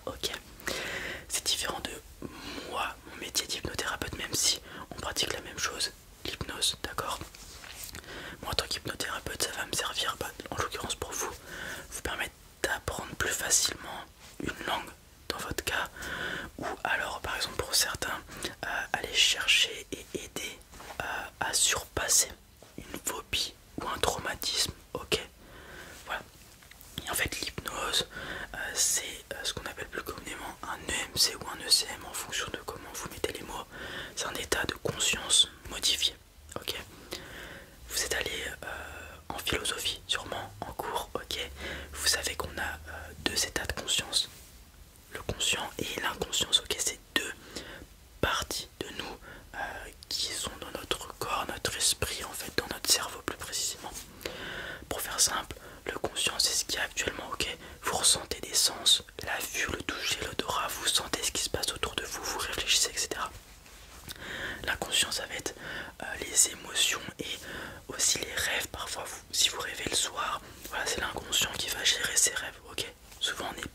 ok. C'est différent de moi, mon métier d'hypnothérapeute, même si on pratique la même chose, l'hypnose, d'accord. Moi en tant qu'hypnothérapeute, ça va me servir, en l'occurrence pour vous, vous permettre d'apprendre plus facilement une langue dans votre cas, ou alors par exemple pour certains, aller chercher et aider à surpasser une phobie ou un traumatisme, ok. Voilà. Et en fait l'hypnose, c'est ce qu'on appelle plus communément un EMC ou un ECM en fonction de comment vous mettez les mots. C'est un état de conscience modifié, ok. Vous êtes allé en philosophie sûrement en cours, ok. Vous savez qu'on a deux états de conscience, le conscient et l'inconscience, ok. C'est deux parties de nous qui sont dans notre corps, notre esprit, en fait dans notre cerveau plus précisément. Pour faire simple, le conscient c'est ce qui est actuellement, ok. Vous ressentez des sens, la vue, le toucher, l'odorat, vous sentez ce qui se passe autour de vous, vous réfléchissez, etc. L'inconscient ça va être les émotions et aussi les rêves. Parfois si vous rêvez le soir, voilà, c'est l'inconscient qui va gérer ses rêves, ok. Souvent on n'est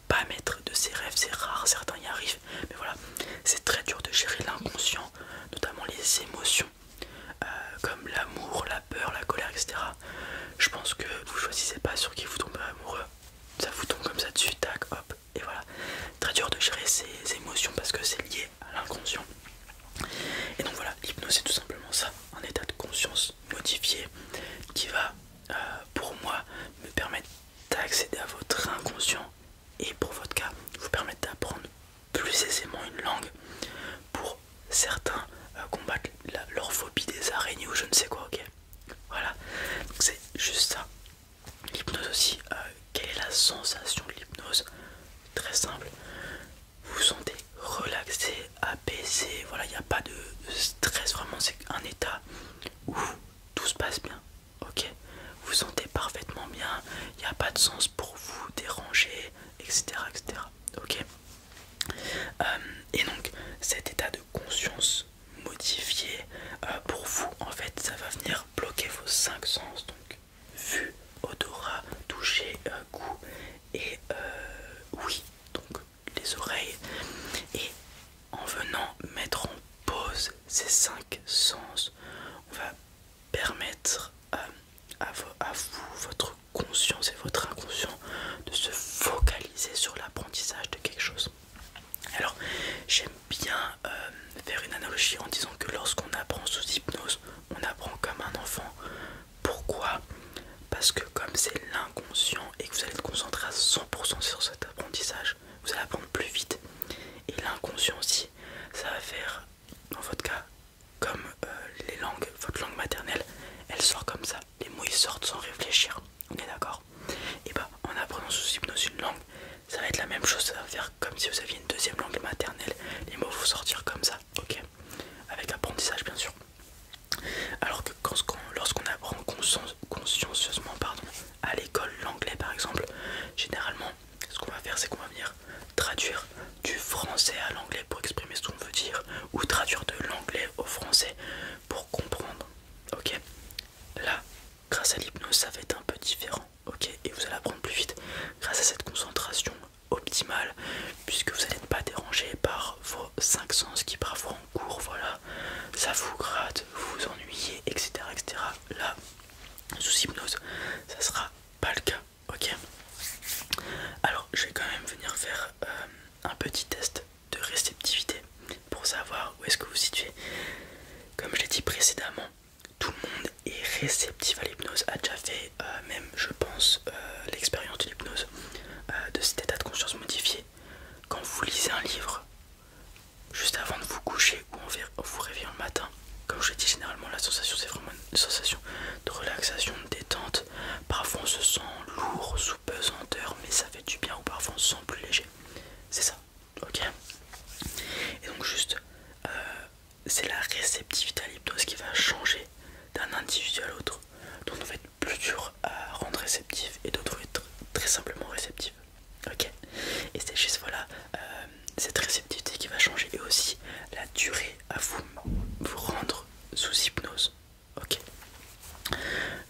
pas maître de ses rêves, c'est rare, certains y arrivent, mais voilà, c'est très dur de gérer l'inconscient, notamment les émotions, comme l'amour, la peur, la colère, etc. Je pense que vous choisissez pas sur qui vous tombez amoureux, ça vous tombe comme ça dessus, tac, hop, et voilà. Très dur de gérer ses émotions parce que c'est lié à l'inconscient. Et donc voilà, l'hypnose c'est tout simplement ça, un état de conscience modifié qui va, pour moi, me permettre d'accéder à votre inconscient et pour votre cas, vous permettre d'apprendre plus aisément une langue. Pour certains, combattre leur phobie des araignées ou je ne sais quoi, ok. Voilà, donc c'est juste ça. L'hypnose aussi, quelle est la sensation de l'hypnose? Très simple, vous vous sentez relaxé, apaisé, voilà, il n'y a pas de stress, vraiment c'est un état où tout se passe bien, ok. Vous vous sentez parfaitement bien, il n'y a pas de sens pour vous déranger, etc. etc. ok. Et donc cet état de conscience modifié, pour vous en fait ça va venir bloquer vos cinq sens, donc vue, odorat, toucher, goût et oui, donc les oreilles. Et en venant mettre en pause ces cinq sens, on va permettre à vous, votre conscience et votre inconscient de se focaliser sur l'apprentissage de quelque chose. Alors j'aime bien faire une analogie en disant que lorsqu'on apprend sous hypnose, on apprend comme un enfant. Pourquoi? Parce que comme c'est l'inconscient et que vous allez être concentré à 100% sur cet apprentissage, vous allez apprendre plus vite. Et l'inconscient aussi, ça va faire, dans votre cas, comme les langues, votre langue maternelle, elle sort comme ça. Les mots ils sortent sans réfléchir, on est d'accord? Et bah en apprenant sous hypnose une langue, ça va être la même chose, ça va faire comme si vous aviez une deuxième langue maternelle. Les mots vont sortir comme ça, ok? Avec apprentissage bien sûr. Alors que lorsqu'on apprend consciencieusement à l'école l'anglais par exemple, généralement ce qu'on va faire c'est qu'on va venir traduire du français à l'anglais pour exprimer ce qu'on veut dire, ou traduire de l'anglais au français pour comprendre, ok. Là, grâce à l'hypnose ça va être un peu différent, ok, et vous allez apprendre plus vite grâce à cette concentration optimale, puisque vous n'êtes pas dérangé par vos cinq sens qui parfois en cours, voilà, ça vous gratte, vous vous ennuyez, etc. etc. Là, sous hypnose, ça sera pas le cas, ok. Alors, je vais quand même venir faire un petit test de réceptivité pour savoir où est-ce que vous vous situez. Comme je l'ai dit précédemment, tout le monde est réceptif à l'hypnose, a déjà fait même je pense l'expérience de l'hypnose, de cet état de conscience modifié. Quand vous lisez un livre, juste avant de vous coucher ou en vous réveillant le matin, comme je l'ai dit, généralement la sensation c'est vraiment une sensation de relaxation, de détente. Parfois on se sent lourd, sous pesanteur, mais ça fait du bien, ou parfois on se sent plus léger. C'est ça, ok. Et donc juste, c'est la réceptivité à l'hypnose qui va changer d'un individu à l'autre. Donc on va être plus dur à rendre réceptif et d'autres vont être très simplement réceptifs. Ok. Et c'est juste voilà, cette réceptivité qui va changer, et aussi la durée à vous rendre sous hypnose. Ok.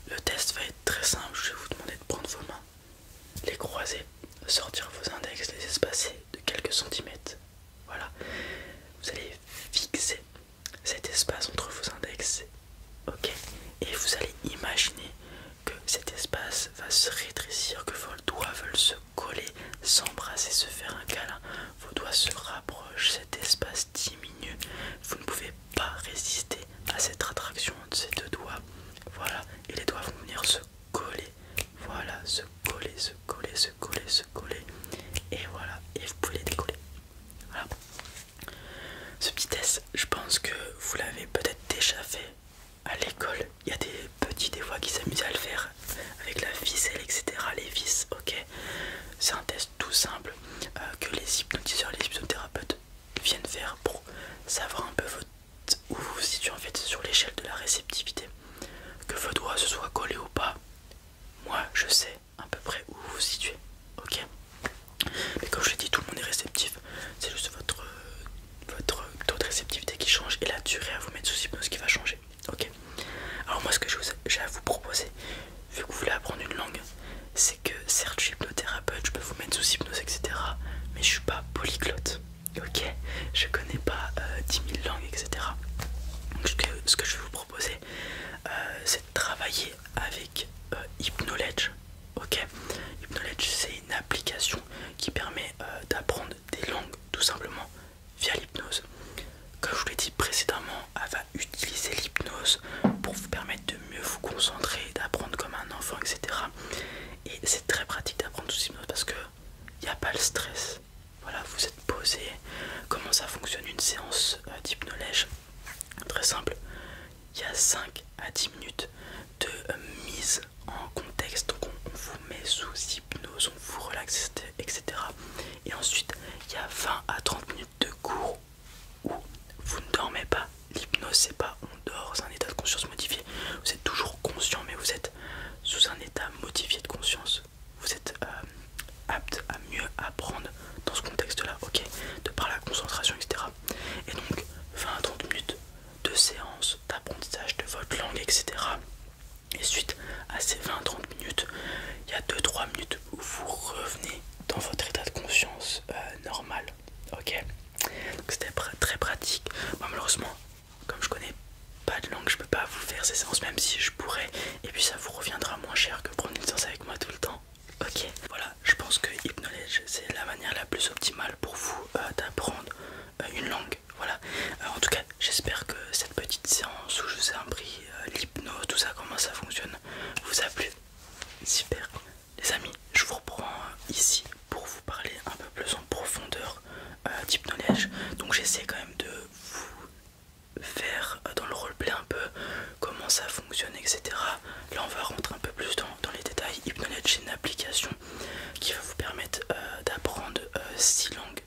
Le test va être très simple, je vais vous demander de prendre vos mains, les croiser, sortir vos index, les espacer s'embrasser, se faire un câlin, vos doigts se rapprochent, cet espace diminue, vous ne pouvez pas résister à cette attraction de ces deux doigts, voilà, et les doigts vont venir se coller, voilà, se coller, se coller, se coller, se coller, et voilà, et vous pouvez les décoller, voilà. Ce petit test, je pense que vous l'avez peut-être déjà fait à l'école. Il y a des petits des fois qui s'amusent à le faire avec la ficelle, etc. Les vis, ok. C'est un test tout simple que les hypnotiseurs, les hypnothérapeutes viennent faire pour savoir un peu où vous vous situez en fait sur l'échelle de la réceptivité. Que vos doigts se soient collés ou pas, moi je sais à peu près où vous vous situez, ok. Mais comme je l'ai dit, tout le monde est réceptif, c'est juste votre taux de réceptivité qui change et la durée à vous mettre sous hypnose qui va changer, ok. Alors moi ce que j'ai à vous proposer, vu que vous voulez apprendre une langue, c'est que certes je suis hypnothérapeute, je peux vous mettre sous hypnose, etc. Mais je suis pas polyglotte, ok. Je connais pas 10 000 langues, etc. Donc ce que je vais vous proposer, c'est de travailler avec Hypnoledge, ok. Hypnoledge, c'est une application qui permet d'apprendre des langues tout simplement via l'hypnose. Comme je vous l'ai dit précédemment, elle va utiliser l'hypnose pour vous permettre de mieux vous concentrer, d'apprendre comme un enfant, etc. Et c'est très pratique d'apprendre sous hypnose parce que il n'y a pas le stress. Voilà, vous êtes posé. Comment ça fonctionne une séance d'hypnolège? Très simple. Il y a 5 à 10 minutes de mise en contexte. Donc on vous met sous hypnose, on vous relaxe, etc. Et ensuite, il y a 20 à 30 minutes de cours où vous ne dormez pas. L'hypnose, c'est pas on dort, c'est un état de conscience modifié. Vous êtes toujours conscient, mais vous êtes sous un état modifié de conscience. Vous êtes apte à mieux apprendre dans ce contexte-là, ok, de par la concentration, etc. Et donc, 20 à 30 minutes de séance d'apprentissage de votre langue, etc. Et suite à ces 20 à 30 minutes, il y a 2-3 minutes où vous revenez dans votre état de conscience normal, ok. Donc c'était très pratique. Moi malheureusement, comme je connais pas de langue, je peux pas vous faire ces séances, même si je pourrais, et puis ça vous reviendra moins cher que prendre une séance avec moi tout le temps, ok. Voilà, je pense que Hypnoledge c'est la manière la plus optimale pour vous d'apprendre une langue, voilà. En tout cas, j'espère que cette petite séance où je vous ai appris l'hypnose, tout ça, comment ça fonctionne, vous a plu. Super. Les amis, je vous reprends ici pour vous parler un peu plus en profondeur d'Hypnoledge. Donc j'essaie quand même de vous faire dans le roleplay un peu comment ça fonctionne, etc. Là on va rentrer un peu plus dans les détails. Hypnoledge, c'est une application qui va vous permettre d'apprendre 6 langues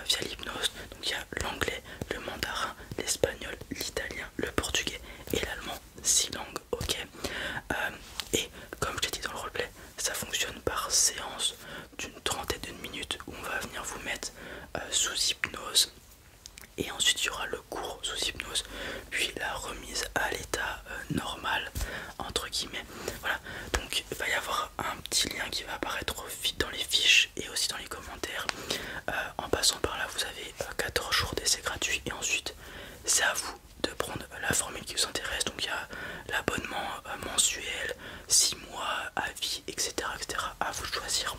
via l'hypnose. Donc il y a l'anglais, le mandarin, l'espagnol, l'italien, le portugais et l'allemand. 6 langues, ok. Et comme je l'ai dit dans le roleplay, ça fonctionne par séance d'une trentaine de minutes où on va venir vous mettre sous hypnose. Et ensuite il y aura le cours sous hypnose, puis la remise à l'état normal entre guillemets. Voilà, donc il va y avoir un petit lien qui va apparaître vite dans les fiches et aussi dans les commentaires. En passant par là, vous avez 14 jours d'essai gratuit et ensuite c'est à vous de prendre la formule qui vous intéresse. Donc il y a l'abonnement mensuel, 6 mois, à vie, etc., etc. À vous de choisir.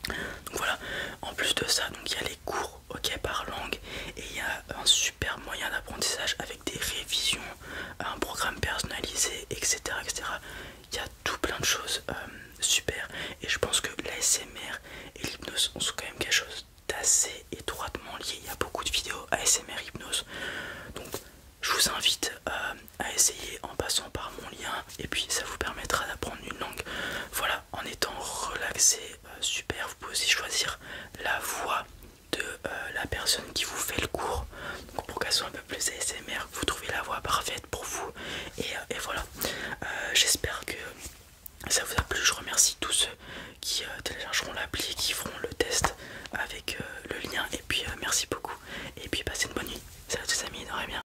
Donc voilà, en plus de ça, donc il y a les cours, ok, par langue, et il y a un super moyen d'apprentissage avec des révisions, un programme personnalisé, etc., etc. Il y a tout plein de choses super, et je pense que l'ASMR et l'hypnose sont quand même quelque chose d'assez étroitement lié. Il y a beaucoup de vidéos ASMR